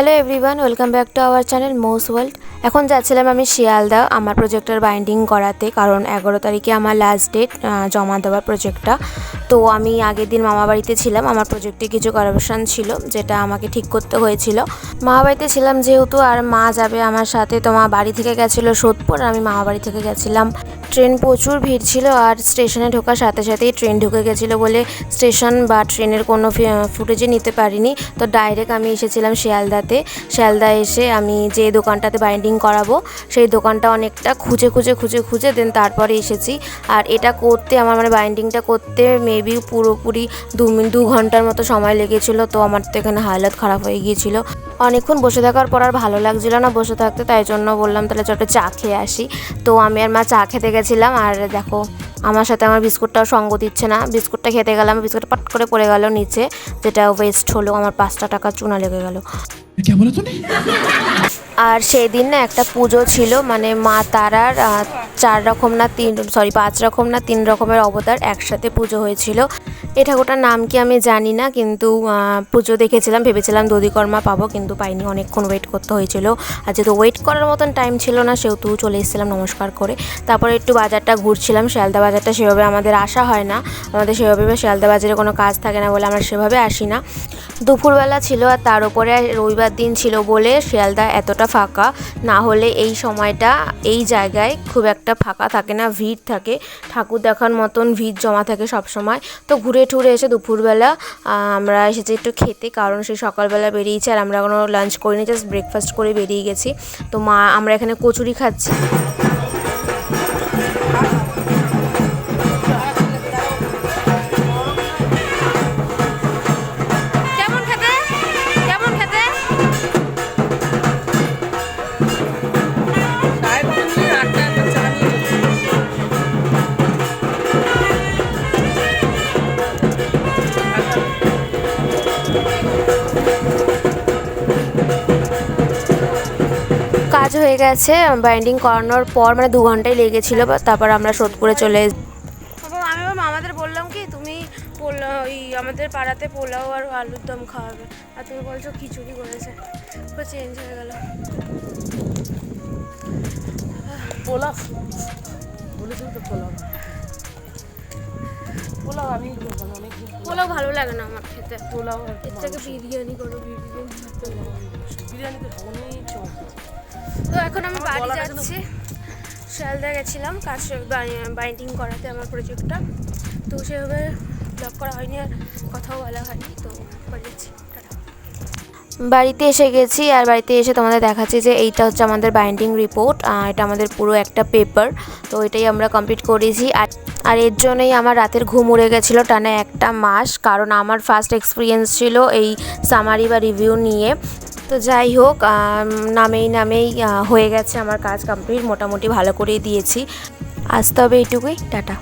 Hello everyone, welcome back to our channel Moss World. এখন যাচ্ছিলাম আমি শিয়ালদা আমার প্রজেক্টের বাইন্ডিং করাতে, কারণ 11 তারিখে আমার লাস্ট ডেট জমা দেওয়ার প্রজেক্টটা। তো আমি আগের দিন মামাবাড়িতে ছিলাম, আমার প্রজেক্টে কিছু কারেকশন ছিল যেটা আমাকে ঠিক করতে হয়েছিল। মামাবাড়িতে ছিলাম যেহেতু, আর মা যাবে আমার সাথে, তো মা বাড়ি থেকে গেছিলো সোদপুর, আর আমি মামাবাড়ি থেকে গেছিলাম। ট্রেন প্রচুর ভিড় ছিল, আর স্টেশনে ঢোকার সাথে সাথেই ট্রেন ঢুকে গেছিলো বলে স্টেশন বা ট্রেনের কোনো ফুটেজে নিতে পারিনি। তো ডাইরেক্ট আমি এসেছিলাম শিয়ালদাতে। শিয়ালদা এসে আমি যে দোকানটাতে বাইন্ডিং করাবো সেই দোকানটা অনেকটা খুঁজে দেন তারপরে এসেছি। আর এটা করতে আমার বাইন্ডিংটা করতে মেবি পুরোপুরি 2 ঘন্টার মতো সময় লেগেছিলো। তো আমার তো এখানে হালত খারাপ হয়ে গিয়েছিল, অনেকক্ষণ বসে থাকার পর আর ভালো লাগছিল না বসে থাকতে, তাই জন্য বললাম তাহলে ছোটো চা খেয়ে আসি। তো আমি আর মা চা খেতে গেছিলাম, আর দেখো আমার সাথে আমার বিস্কুটটাও সঙ্গ দিচ্ছে না। বিস্কুটটা খেতে গেলাম, বিস্কুটটা পাট করে পড়ে গেল নিচে, যেটা ওয়েস্ট হলো, আমার 5টা টাকা চুনা লেগে গেল। আর সেই দিন না একটা পুজো ছিল, মানে মা তারার 5 রকম না 3 রকমের অবতার একসাথে পুজো হয়েছিল। এই ঠাকুরটার নাম কি আমি জানি না, কিন্তু পুজো দেখেছিলাম, ভেবেছিলাম দধিকর্মা পাবো, কিন্তু পাইনি, অনেকক্ষণ ওয়েট করতে হয়েছিল। আর যেহেতু ওয়েট করার মতন টাইম ছিল না, সেহেতু চলে এসেছিলাম নমস্কার করে। তারপরে একটু বাজারটা ঘুরছিলাম, শিয়ালদা বাজারটা সেভাবে আমাদের আসা হয় না, আমাদের সেভাবে শিয়ালদা বাজারে কোনো কাজ থাকে না বলে আমরা সেভাবে আসি না। দুপুরবেলা ছিল, আর তার উপরে রবিবার দিন ছিল বলে শিয়ালদা এতটা ফাঁকা, না হলে এই সময়টা এই জায়গায় খুব একটা ফাঁকা থাকে না, ভিড় থাকে, ঠাকুর দেখার মতন ভিড় জমা থাকে সব সময়। তো ঘুরে টুরে এসে দুপুরবেলা আমরা এসেছি একটু খেতে, কারণ সেই সকালবেলা বেরিয়েছি আর আমরা কোনো লাঞ্চ করিনি, জাস্ট ব্রেকফাস্ট করে বেরিয়ে গেছি। তো আমরা এখানে কচুরি খাচ্ছি। কাজ হয়ে গেছে, বাইন্ডিং করানোর পর 2 ঘন্টাই লেগেছিলো, তারপর আমরা সোদপুরে চলে আমি আমাদের বললাম কি তুমি ওই আমাদের পাড়াতে পোলাও আর আলুর দম খাওয়াবে, আর তুমি বলছো খিচুড়ি করেছে, পুরো চেঞ্জ হয়ে গেল। পোলাও বলেছিল তো পোলাও ভালো লাগে না আমার খেতে, পোলাও এর থেকে বিরিয়ানি করো, বিরিয়ানি তো অনেক চমক। তো এখন আমি বাড়ি যাচ্ছি, শিয়ালদা গেছিলাম কাজ বাইন্ডিং করাতে আমার প্রজেক্টটা, তো সেভাবে ব্লগ করা হয়নি আর কথাও বলা হয়নি। তো বাড়ি যাচ্ছি, বাড়িতে এসে গেছি, আর বাড়িতে এসে তোমাদের দেখাচ্ছি যে এইটা হচ্ছে আমাদের বাইন্ডিং রিপোর্ট, এটা আমাদের পুরো একটা পেপার, তো এটাই আমরা কমপ্লিট করেছি। আর এর জন্যই আমার রাতের ঘুম উড়ে গেছিলো টানা 1 মাস, কারণ আমার ফার্স্ট এক্সপিরিয়েন্স ছিল এই সামারি বা রিভিউ নিয়ে। তো যাই হোক, নামেই হয়ে গেছে আমার কাজ কমপ্লিট, মোটামুটি ভালো করেই দিয়েছি। আজ তবে এইটুকুই, টাটা।